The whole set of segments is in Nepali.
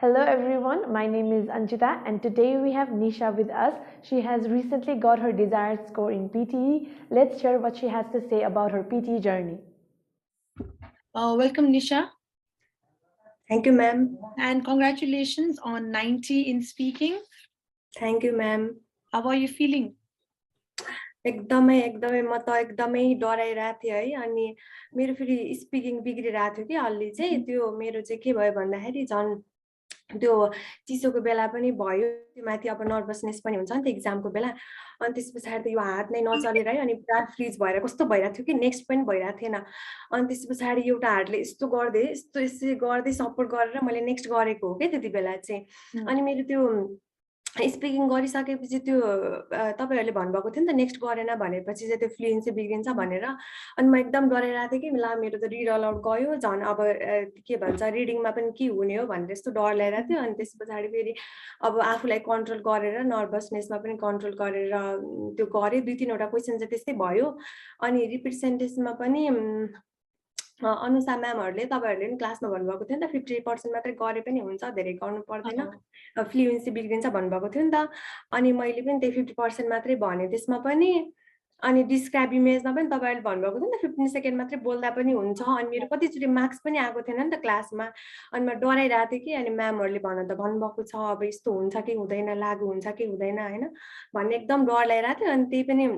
Hello everyone, my name is Anjita and today we have Nisha with us. She has recently got her desired score in PTE. Let's hear what she has to say about her PTE journey. Welcome, Nisha. Thank you, ma'am. And congratulations on 90 in speaking. Thank you, ma'am. How are you feeling? एकदमै म त एकदमै डराइरहेको थिएँ है अनि मेरो फेरि स्पिकिङ बिग्रिरहेको थियो कि अलि चाहिँ त्यो मेरो चाहिँ के भयो भन्दाखेरि झन् त्यो चिसोको बेला पनि भयो त्यो माथि अब नर्भसनेस पनि हुन्छ नि त एक्जामको बेला अनि त्यस पछाडि त यो हात नै नचलेर है अनि पुरा फ्रिज भएर कस्तो भइरहेको थियो कि नेक्स्ट पनि भइरहेको थिएन अनि त्यस पछाडि एउटा हातले यस्तो गर्दै यसै गर्दै सपोर्ट गरेर मैले नेक्स्ट गरेको हो कि त्यति बेला चाहिँ अनि मेरो त्यो स्पिकिङ गरिसकेपछि त्यो तपाईहरुले भन्नुभएको थियो नि त नेक्स्ट गरेन भनेपछि चाहिँ त्यो फ्लुएन्सी बिग्रिन्छ भनेर अनि म एकदम डराइरहेको थिएँ कि ला मेरो त रिड अलाउड गयो झन् अब के भन्छ रिडिङमा पनि के हुने हो भनेर यस्तो डर लागिरहेको थियो अनि त्यस पछाडि फेरि अब आफूलाई कन्ट्रोल गरेर नर्भसनेसमा पनि कन्ट्रोल गरेर त्यो गरे 2-3 वटा क्वेशन चाहिँ त्यस्तै भयो अनि रिपिट सेन्टेन्समा पनि अनुसा म्यामहरुले तपाईहरुले पनि क्लासमा भन्नुभएको थियो नि त 50% मात्रै गरे पनि हुन्छ धेरै गर्नु पर्दैन फ्लुएन्सी बिग्रिन्छ भन्नुभएको थियो नि त अनि मैले पनि त्यही 50% मात्रै भने त्यसमा पनि अनि डिस्क्राइब इमेजमा पनि तपाईहरुले भन्नुभएको थियो नि त 15 सेकेन्ड मात्रै बोल्दा पनि हुन्छ अनि मेरो कतिचोटी मार्क्स पनि आएको थिएन नि त क्लासमा अनि म डराइरहेको थिएँ कि अनि म्यामहरुले भन्नुभएको छ अब यस्तो हुन्छ कि हुँदैन लागु हुन्छ कि हुँदैन हैन भन्ने एकदम डर लागिरहेको थियो अनि त्यही पनि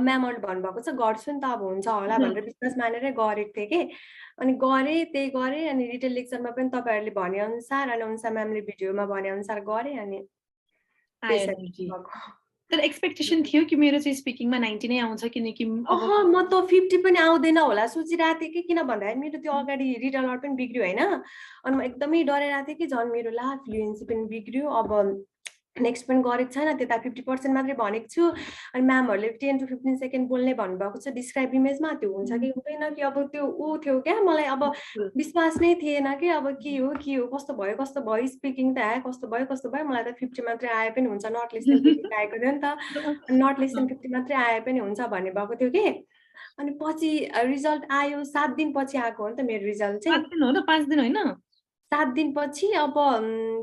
म्यामहरुले भन्नुभएको छ गर्छु नि त अब हुन्छ होला भनेर विश्वास मानेरै गरेको थिएँ के अनि त्यही गरे अनि रिटेल लेक्चरमा पनि तपाईहरुले भने अनुसार अनि अनुसार म्यामले भिडियोमा भने अनुसार गरे अनि तर एक्सपेक्टेसन थियो कि मेरो चाहिँ स्पिकिङमा 90 नै आउँछ किनकि अब म त 50 पनि आउँदैन होला सोचिरहेको थिएँ कि किन भन्दाखेरि मेरो त्यो अगाडि रिड अलाउड पनि बिग्रियो हैन अनि म एकदमै डराइरहेको थिएँ कि झन् मेरो ला फ्लुएन्सी पनि बिग्रियो अब नेक्स्ट पनि गरेको छैन त्यता 50% मात्रै भनेको छु अनि म्यामहरुले 10 to 15 सेकेन्ड बोल्ने भन्नुभएको छ डिस्क्राइब इमेजमा त्यो हुन्छ कि हुँदैन कि अब त्यो उ थियो क्या मलाई अब विश्वास नै थिएन कि अब के हो कस्तो भयो स्पिकिङ त आयो कस्तो भयो मलाई त 50 मात्रै आए पनि हुन्छ नट लेस देन 50 आएको थियो नि त नट लेस देन 50 मात्रै आए पनि हुन्छ भन्ने भएको थियो कि अनि पछि रिजल्ट आयो 7 दिन पछि आएको हो नि त मेरो रिजल्ट चाहिँ 5 दिन हो र 5 दिन हैन 7 दिन पछि अब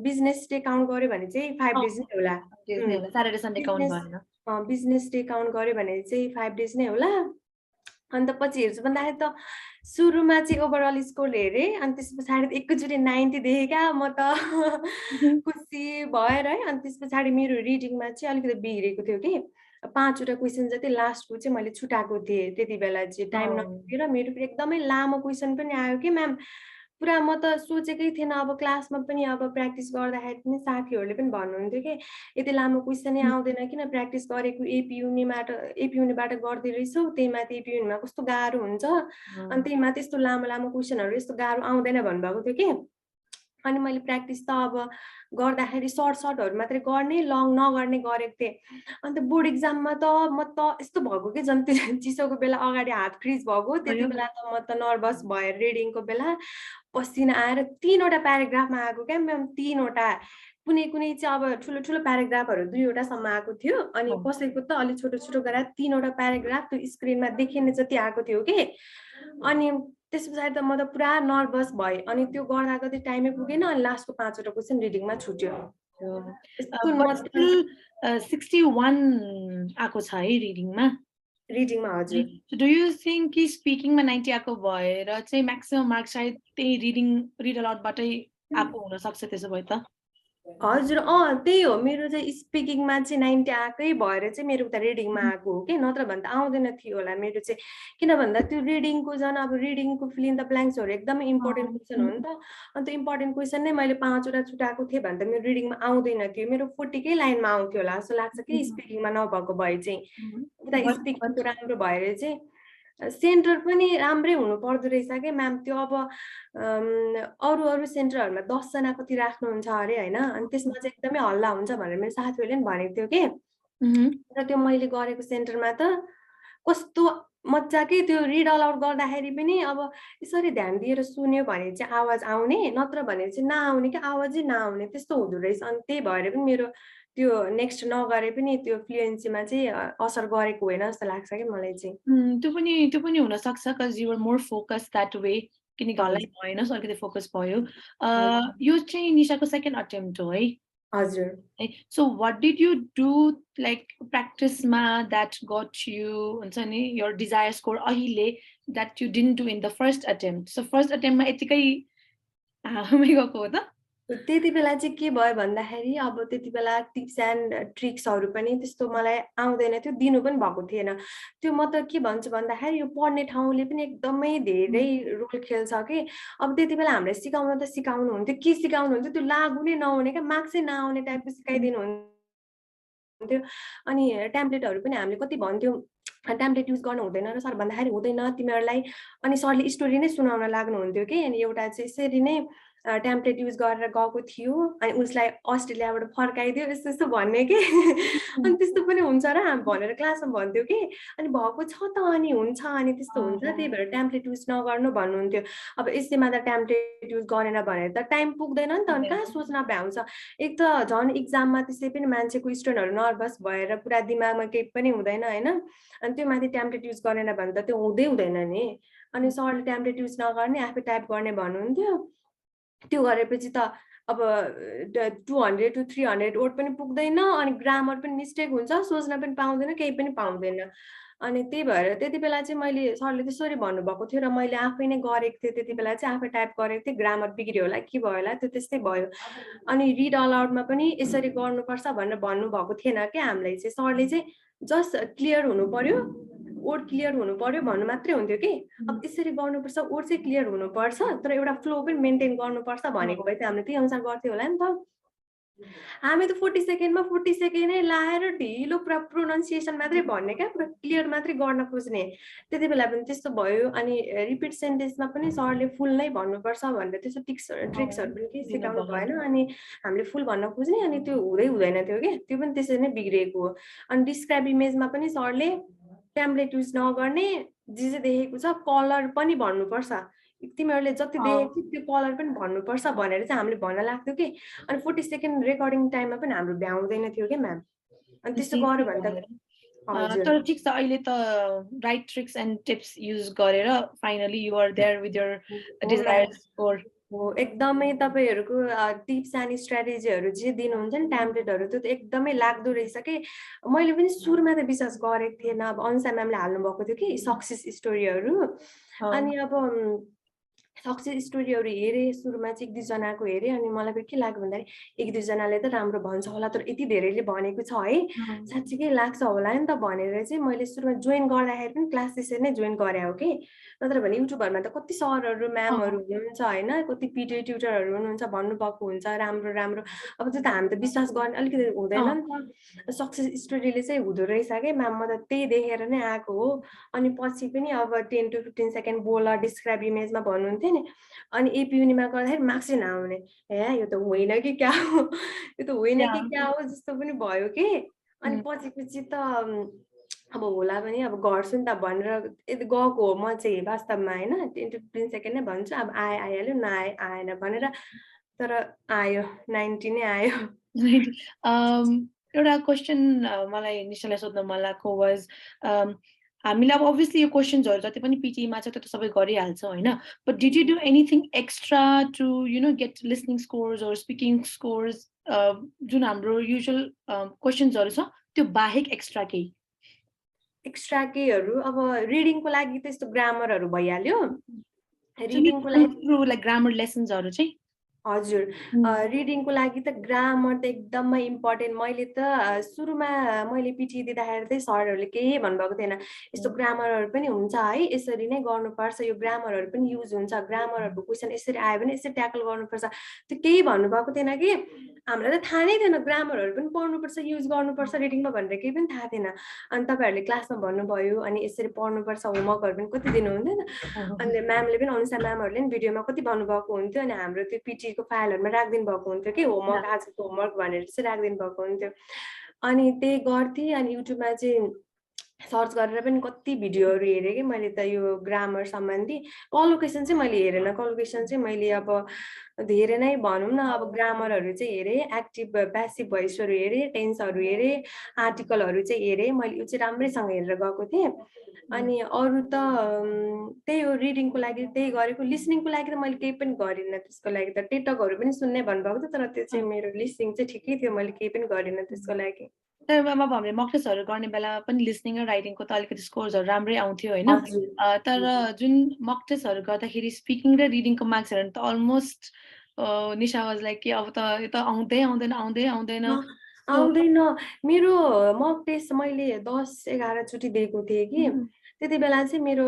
बिजनेस डे काउन्ट गर्यो भने चाहिँ 5 डेज नै होला सैटरडे सन्डे काउन्ट भएन बिजनेस डे काउन्ट गर्यो भने चाहिँ 5 डेज नै होला अनि त पछि हेर्छु भन्दाखेरि त सुरुमा चाहिँ ओभरअल स्कोर हेरे अनि त्यस पछाडि एकैचोटी 90 देखे क्या म त खुसी भएर है अनि त्यस पछाडि मेरो रिडिङमा चाहिँ अलिकति बिग्रेको थियो कि 5 वटा क्वेशन जति लास्टको चाहिँ मैले छुटाएको थिएँ त्यति बेला चाहिँ टाइम नपुगेर मेरो फेरि एकदमै लामो क्वेशन पनि आयो कि म्याम पुरा म त सोचेकै थिएन अब क्लासमा पनि अब प्र्याक्टिस गर्दाखेरि पनि साथीहरूले पनि भन्नुहुन्थ्यो कि यति लामो क्वेसनै आउँदैन किन प्र्याक्टिस गरेको एपी युनिबाट गर्दै रहेछौ त्यही माथि एपी युनिमा कस्तो गाह्रो हुन्छ अनि त्यही माथि यस्तो लामो क्वेसनहरू यस्तो गाह्रो आउँदैन भन्नुभएको थियो कि अनि मैले प्र्याक्टिस त अब गर्दाखेरि सर्टहरु मात्रै गर्ने लङ नगर्ने गरेको थिएँ अन्त बोर्ड एक्जाममा त म त यस्तो भएको कि झन् चिसोको बेला अगाडि हात फ्रिज भएको त्यति बेला त म त नर्भस भएर रिडिङको बेला पसिना आएर 3 वटा प्याराग्राफमा आएको क्या म्याम 3 वटा कुनै चाहिँ अब ठुलो प्याराग्राफहरु 2 वटासम्म आएको थियो अनि कसैको त अलि छोटो गरेर 3 वटा प्याराग्राफ त्यो स्क्रिनमा देखिने जति आएको थियो कि अनि त्यस पछाडि त म त पुरा नर्भस भए अनि त्यो गर्दा कति टाइमै पुगेन अनि लास्टको 5 वटा क्वेशन रिडिङमा छुट्यो 61 आको छ है रिडिङमा हजुर डु यु थिंक कि स्पिकिङमा 90 आको भएर चाहिँ म्याक्सिमम मार्क्स सायद त्यही रिड अलाउडबाटै आको हुन सक्छ त्यसो भए त हजुर त्यही हो मेरो चाहिँ स्पिकिङमा चाहिँ 90 आकै भएर चाहिँ मेरो उता रिडिङमा आएको हो कि नत्र भने त आउँदैन थियो होला मेरो चाहिँ किन भन्दा त्यो रिडिङको जन अब रिडिङको फिल इन द ब्ल्याङ्क्सहरु एकदमै इम्पोर्टेन्ट क्वेशन हो नि त अनि त्यो इम्पोर्टेन्ट क्वेशन नै मैले 5 वटा छुटाएको थिएँ भने त मेरो रिडिङमा आउँदैन थियो मेरो 40 कै लाइनमा आउँथ्यो होला जस्तो लाग्छ कि स्पिकिङमा नभएको भए चाहिँ उता स्पिकिङको राम्रो भएर चाहिँ सेन्टर पनि राम्रै हुनु पर्दो रहेछ के म्याम त्यो अब अरु सेन्टरहरुमा 10 जना कति राख्नुहुन्छ अरे हैन अनि त्यसमा चाहिँ एकदमै हल्ला हुन्छ भनेर मेरो साथीहरुले पनि भनेको थियो के र त्यो मैले गरेको सेन्टरमा त कस्तो मज्जाकै त्यो रिड अलाउड गर्दाखेरि पनि अब यसरी ध्यान दिएर सुन्यो भने चाहिँ आवाज आउने नत्र भने चाहिँ नआउने के आवाजै नआउने त्यस्तो हुँदो रहेछ अनि त्यही भएर पनि मेरो त्यो नेक्स्ट नगरे पनि त्यो फ्लुएन्सीमा चाहिँ असर गरेको होइन जस्तो लाग्छ के मलाई चाहिँ त्यो पनि हुन सक्छ cuz you were more focused that way किनकि हल्लाइ भएन सो अलिकति फोकस भयो यो चाहिँ निशाको सेकेन्ड अटेम्प्ट हो है हजुर so what did you do like practice ma that got you हुन्छ नि your desire score अहिले that you didn't do in the first attempt so first attempt मा यतिकै हामै गएको हो त त्यति बेला चाहिँ के भयो भन्दाखेरि अब त्यति बेला टिप्स एन्ड ट्रिक्सहरू पनि त्यस्तो मलाई आउँदैन थियो दिनु पनि भएको थिएन त्यो म त के भन्छु भन्दाखेरि यो पढ्ने ठाउँले पनि एकदमै धेरै रोल खेल्छ कि अब त्यति बेला हामीलाई सिकाउन त सिकाउनु हुन्थ्यो के सिकाउनु हुन्थ्यो त्यो लागु नै नहुने क्या मार्क्सै नआउने टाइपको सिकाइदिनु हुन्थ्यो अनि टेम्प्लेटहरू पनि हामीले कति भन्थ्यौँ टेम्प्लेट युज गर्नु हुँदैन र सर भन्दाखेरि हुँदैन तिमीहरूलाई अनि सरले स्टोरी नै सुनाउन लाग्नुहुन्थ्यो कि अनि एउटा चाहिँ यसरी नै टेम्प्लेट युज गरेर गएको थियो अनि उसलाई अस्ट्रेलियाबाट फर्काइदियो यस्तो यस्तो भन्ने कि अनि त्यस्तो पनि हुन्छ र हामी भनेर क्लासमा भन्थ्यो कि अनि भएको छ त अनि हुन्छ अनि त्यस्तो हुन्छ त्यही भएर टेम्प्लेट युज नगर्नु भन्नुहुन्थ्यो अब यसैमा त टेम्प्लेट युज गरेन भने त टाइम पुग्दैन नि त अनि कहाँ सोच्न भ्याउँछ एक त झन् इक्जाममा त्यसै पनि मान्छेको स्टुडेन्टहरू नर्भस भएर पुरा दिमागमा केही पनि हुँदैन होइन अनि त्यो माथि टेम्प्लेट युज गरेन भने त त्यो हुँदैन नि अनि सरले टेम्प्लेट युज नगर्ने आफै टाइप गर्ने भन्नुहुन्थ्यो त्यो गरेपछि त अब 200 to 300 वर्ड पनि पुग्दैन अनि ग्रामर पनि मिस्टेक हुन्छ सोच्न पनि पाउँदैन केही पनि पाउँदैन अनि त्यही भएर त्यति बेला चाहिँ मैले सरले त्यसरी भन्नुभएको थियो र मैले आफै नै गरेको थिएँ त्यति बेला चाहिँ आफै टाइप गरेको थिएँ ग्रामर बिग्रियो होला के भयो होला त्यो त्यस्तै भयो अनि रिड अलाउडमा पनि यसरी गर्नुपर्छ भनेर भन्नुभएको थिएन क्या हामीलाई चाहिँ सरले चाहिँ जस्ट क्लियर हुनु पर्यो वर्ड क्लियर हुनु पर्यो भन्नु मात्रै हुन्थ्यो कि अब यसरी गर्नुपर्छ वर्ड चाहिँ क्लियर हुनुपर्छ तर एउटा फ्लो पनि मेन्टेन गर्नुपर्छ भनेको भए चाहिँ हामीले त्यही अनुसार गर्थ्यो होला नि त हामी त 40 सेकेन्डमा 40 सेकेन्ड नै लाएर ढिलो पुरा प्रोनाउन्सिएसन मात्रै भन्ने क्या पुरा क्लियर मात्रै गर्न खोज्ने त्यति बेला पनि त्यस्तो भयो अनि रिपिट सेन्टेन्समा पनि सरले फुल नै भन्नुपर्छ भनेर त्यस्तो ट्रिक्सहरू पनि केही सिकाउनु भएन अनि हामीले फुल भन्न खोज्ने अनि त्यो हुँदैन थियो कि त्यो पनि त्यसरी नै बिग्रिएको हो अनि डिस्क्राइब इमेजमा पनि सरले टेम्प्लेट युज नगर्ने जे जे देखेको छ कलर पनि भन्नुपर्छ तिमीहरूले जति देखेको थियो त्यो कलर पनि भन्नुपर्छ भनेर चाहिँ हामीले भन्न लाग्थ्यो कि अनि 40 सेकेन्ड रेकर्डिङ टाइममा पनि हाम्रो भ्याउँदैन थियो कि म्याम अनि त्यस्तो गर्यो भने त तर ठिक छ अहिले त right tricks and tips use गरेर finally you are there with your desired score हो एकदमै तपाईहरुको टिप्स एन्ड स्ट्र्याटेजीहरू जे दिनुहुन्छ नि टेम्प्लेटहरू त्यो त एकदमै लाग्दो रहेछ कि मैले पनि सुरुमा त विश्वास गरेको थिएन अब अन्सा म्यामले हाल्नु भएको थियो कि सक्सेस स्टोरीहरू अनि अब सक्सेस स्टोरीहरू हेरेँ सुरुमा चाहिँ 1-2 जनाको हेरेँ अनि मलाई पनि के लाग्यो भन्दाखेरि 1-2 जनाले त राम्रो भन्छ होला तर यति धेरैले भनेको छ है साच्चै लाग्छ होला नि त भनेर चाहिँ मैले सुरुमा जोइन गर्दाखेरि पनि क्लास त्यसरी नै जोइन गरे हो कि नत्र भने युट्युबहरुमा त कति सरहरू म्यामहरू हुनुहुन्छ हैन कति पिटी ट्युटरहरू हुनुहुन्छ भन्नुभएको हुन्छ राम्रो राम्रो अब त्यो त हामी त विश्वास गर्ने अलिकति हुँदैन नि त सक्सेस स्टोरीले चाहिँ हुँदो रहेछ के म्याम म त त्यही देखेर नै आएको हो अनि पछि पनि अब 10 to 15 सेकेन्ड बोल डिस्क्राइब इमेजमा भन्नुहुन्थ्यो नि अनि एपी युनिमा गर्दाखेरि मार्क्सै नआउने हे यो त होइन कि क्या हो यो त होइन कि क्या हो जस्तो पनि भयो कि अनि पछि त अब होला पनि अब गर्छु नि त भनेर यदि गएको हो म चाहिँ वास्तवमा हैन 10 to 15 सेकेन्ड नै भन्छु अब आइहाल्यो आएन भनेर तर आयो 90 नै आयो एउटा क्वेशन मलाई निशालाई सोध्न मन लागेको वाज हामीलाई अब obviously यो क्वेशन्सहरु जति पनि पीटीमा छ त्यो त सबै गरिहाल्छ हैन but did you do anything extra to get listening scores or speaking scores जुन हाम्रो युजुअल क्वेशन्सहरु छ त्यो बाहेक एक्स्ट्रा केहीहरु अब रिडिङको लागि त यस्तो ग्रामरहरु भइहाल्यो रिडिङको लागि लाइक ग्रामर लेसन्सहरु चाहिँ हजुर रिडिङको लागि त ग्रामर त एकदमै इम्पोर्टेन्ट मैले त सुरुमा मैले पिटी दिँदाखेरि चाहिँ सरहरूले केही भन्नुभएको थिएन यस्तो ग्रामरहरू पनि हुन्छ है यसरी नै गर्नुपर्छ यो ग्रामरहरू पनि युज हुन्छ ग्रामरहरूको क्वेसन यसरी आयो भने यसरी ट्याकल गर्नुपर्छ त्यो केही भन्नुभएको थिएन कि हामीलाई त थाहा नै थिएन ग्रामरहरू पनि पढ्नुपर्छ युज गर्नुपर्छ रिडिङमा भनेर केही पनि थाहा थिएन अनि तपाईहरुले क्लासमा भन्नुभयो अनि यसरी पढ्नुपर्छ होमवर्कहरू पनि कति दिनुहुन्थ्यो अनि म्यामले पनि अनुसार म्यामहरूले पनि भिडियोमा कति भन्नुभएको हुन्थ्यो अनि हाम्रो त्यो पिटी को फाइलहरुमा राख्दिनु भएको हुन्थ्यो कि होमवर्क आजको होमवर्क भनेर चाहिँ राख्दिनु भएको हुन्थ्यो अनि त्यही गर्थे अनि युट्युबमा चाहिँ सर्च गरेर पनि कति भिडियोहरू हेरेँ कि मैले त यो ग्रामर सम्बन्धी कलोकेसन चाहिँ मैले हेरेन कलोकेसन चाहिँ मैले अब धेरै नै भनौँ न अब ग्रामरहरू चाहिँ हेरेँ एक्टिभ प्यासिभ भोइसहरू हेरेँ टेन्सहरू हेरेँ आर्टिकलहरू चाहिँ हेरेँ मैले यो चाहिँ राम्रैसँग हेरेर गएको थिएँ अनि अरू त त्यही हो रिडिङको लागि त्यही गरेको लिसनिङको लागि त मैले केही पनि गरिनँ त्यसको लागि त टेटकहरू पनि सुन्ने भन्नुभएको थियो तर त्यो चाहिँ मेरो लिसनिङ चाहिँ ठिकै थियो मैले केही पनि गरिनँ त्यसको लागि तर अब हामीले मक टेस्टहरू गर्ने बेलामा पनि लिसनिङ र राइटिङको त अलिकति स्कोर्सहरू राम्रै आउँथ्यो होइन हजुर तर जुन मक टेस्टहरू गर्दाखेरि स्पिकिङ र रिडिङको मार्क्सहरू त अलमोस्ट निशा वाज लाइक कि अब त यो त आउँदै आउँदैन आउँदै आउँदैन आउँदैन मेरो मक टेस्ट मैले 10-11 चोटि दिएको थिएँ कि त्यति बेला चाहिँ मेरो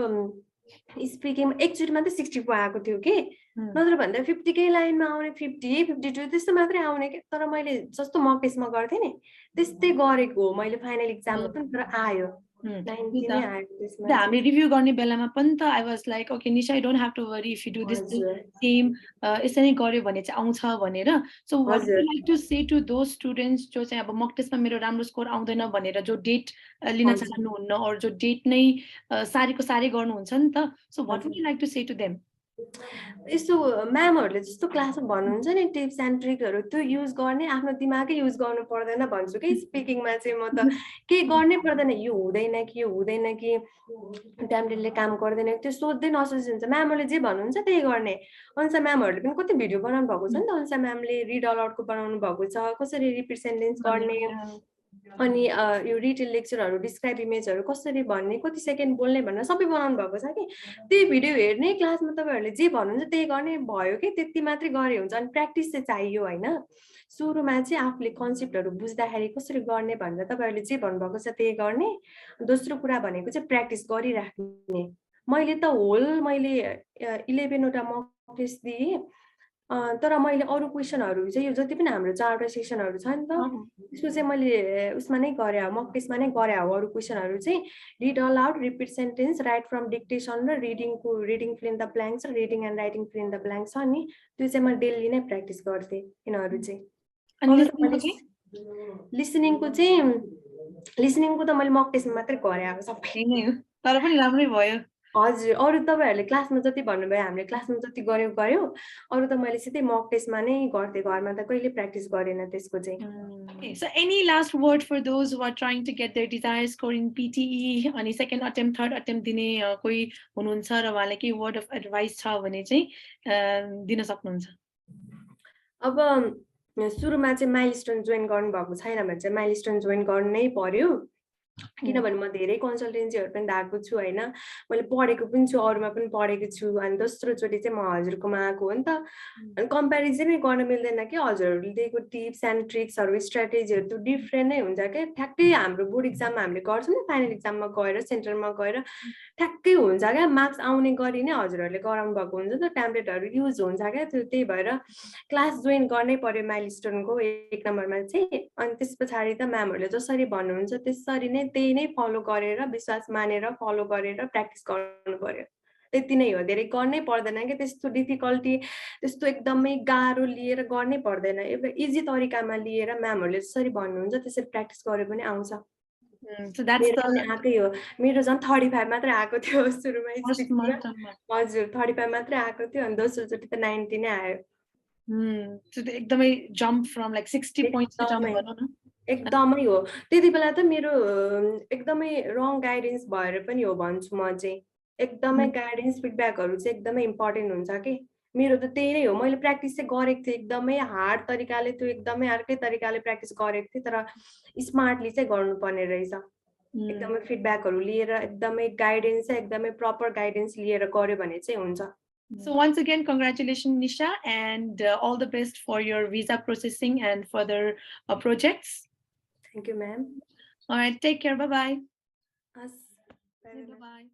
स्पिकिङ एकचोटि मात्रै 60 आएको थियो कि नत्र भन्दा 50कै लाइनमा आउने 50 52 त्यस्तो मात्रै आउने कि तर मैले जस्तो मक टेस्टमा गर्थेँ नि त्यस्तै गरेको हो मैले फाइनल एक्जाममा पनि तर आयो 90 नै आयो त्यसमा हामीले रिभ्यू गर्ने बेलामा पनि त I was like okay Nisha you don't have to worry if you do this same यसरी नै गर्यो भने चाहिँ आउँछ भनेर so what you like to say to those students जो चाहिँ अब मक टेस्टमा मेरो राम्रो स्कोर आउँदैन भनेर जो डेट लिन चाहनुहुन्न अरू जो डेट नै सारीको सारी गर्नुहुन्छ नि त so what would you like to say to them यस्तो म्यामहरूले जस्तो क्लासमा भन्नुहुन्छ नि टिप्स एन्ड ट्रिक्सहरू त्यो युज गर्ने आफ्नो दिमागै युज गर्नु पर्दैन भन्छु कि स्पिकिङमा चाहिँ म त केही गर्नै पर्दैन यो हुँदैन कि यो हुँदैन कि ट्याब्लेटले काम गर्दैन त्यो सोध्दै नसोची हुन्छ म्यामहरूले जे भन्नुहुन्छ त्यही गर्ने अनुसा म्यामहरूले पनि कति भिडियो बनाउनु भएको छ नि त अनुसा म्यामले रिड अलाउडको बनाउनु भएको छ कसरी रिपिट सेन्टेन्स गर्ने अनि यो रिटेल लेक्चरहरू डिस्क्राइब इमेजहरू कसरी भन्ने कति सेकेन्ड बोल्ने भनेर सबै बनाउनु भएको छ कि त्यही भिडियो हेर्ने क्लासमा तपाईँहरूले जे भन्नुहुन्छ त्यही गर्ने भयो कि त्यति मात्रै गरे हुन्छ अनि प्र्याक्टिस चाहिँ चाहियो होइन सुरुमा चाहिँ आफूले कन्सेप्टहरू बुझ्दाखेरि कसरी गर्ने भनेर तपाईँहरूले जे भन्नुभएको छ त्यही गर्ने दोस्रो कुरा भनेको चाहिँ प्र्याक्टिस गरिराख्ने मैले त मैले 11वटा मक टेस्ट दिएँ तर मैले अरू क्वेसनहरू चाहिँ यो जति पनि हाम्रो 4वटा सेसनहरू छ नि त त्यसको चाहिँ मैले उसमा नै गरेँ मक टेस्टमा नै गरेँ हो अरू क्वेसनहरू चाहिँ read aloud repeat sentence write from dictation र reading fill in the blanks र reading and writing fill in the blanks छ नि त्यो चाहिँ मैले डेली नै प्र्याक्टिस गर्थेँ यिनीहरू चाहिँ लिसनिङको त मैले मक टेस्टमा मात्रै गरेँ अब सबै तर पनि राम्रै भयो हजुर अरू तपाईँहरूले क्लासमा जति भन्नुभयो हामीले क्लासमा जति गर्यो अरू त मैले सिधै मक टेस्टमा नै गर्थेँ घरमा त कहिले प्र्याक्टिस गरेन त्यसको चाहिँ So any last word for those who are trying to get their desired score in PTE अनि second attempt third attempt दिने कोही हुनुहुन्छ र उहाँलाई केही word of advice छ भने चाहिँ दिन सक्नुहुन्छ अब सुरुमा चाहिँ माइलस्टोन जोइन गर्नुभएको छैन भने चाहिँ माइलस्टोन जोइन गर्नै पर्यो किनभने म धेरै कन्सल्टेन्सीहरू पनि धाएको छु होइन मैले पढेको पनि छु अरूमा पनि पढेको छु अनि दोस्रोचोटि चाहिँ म हजुरकोमा आएको हो नि त अनि कम्पेरिजनै गर्न मिल्दैन कि हजुरहरूले दिएको टिप्स एन्ड ट्रिक्सहरू स्ट्राटेजीहरू त्यो डिफ्रेन्ट नै हुन्छ क्या ठ्याक्कै हाम्रो बोर्ड इक्जाममा हामीले गर्छौँ नि फाइनल इक्जाममा गएर सेन्टरमा गएर ठ्याक्कै हुन्छ क्या मार्क्स आउने गरी नै हजुरहरूले गराउनु भएको हुन्छ नि त ट्याब्लेटहरू युज हुन्छ क्या त्यही भएर क्लास जोइन गर्नै पर्यो माइलस्टोनको 1 नम्बरमा चाहिँ अनि त्यस पछाडि त म्यामहरूले जसरी भन्नुहुन्छ त्यसरी नै त्यही नै फलो गरेर विश्वास मानेर फलो गरेर प्र्याक्टिस गर्नु पर्यो त्यति नै हो धेरै गर्नै पर्दैन कि त्यस्तो डिफिकल्टी त्यस्तो एकदमै गाह्रो लिएर गर्नै पर्दैन एउटा इजी तरिकामा लिएर म्यामहरूले जसरी भन्नुहुन्छ त्यसरी प्र्याक्टिस गरे पनि आउँछ मेरो पनि आएकै हो मेरो झन् 35 मात्रै आएको थियो सुरुमा हजुर 35 मात्रै आएको थियो अनि दोस्रोचोटि त 90 नै आयो एकदमै jump from like 60 points jump गर्नु न एकदमै हो त्यति बेला त मेरो एकदमै रङ गाइडेन्स भएर पनि हो भन्छु म चाहिँ एकदमै गाइडेन्स फिडब्याकहरू चाहिँ एकदमै इम्पोर्टेन्ट हुन्छ कि मेरो त त्यही नै हो मैले प्र्याक्टिस चाहिँ गरेको थिएँ एकदमै हार्ड तरिकाले त्यो एकदमै अर्कै तरिकाले प्र्याक्टिस गरेको थिएँ तर स्मार्टली चाहिँ गर्नुपर्ने रहेछ एकदमै फिडब्याकहरू लिएर एकदमै गाइडेन्स चाहिँ एकदमै प्रपर गाइडेन्स लिएर गर्यो भने चाहिँ हुन्छ So once again, congratulations, Nisha, and all the best for your visa processing and further projects. Thank you, ma'am. All right, take care. Bye-bye. Bye-bye.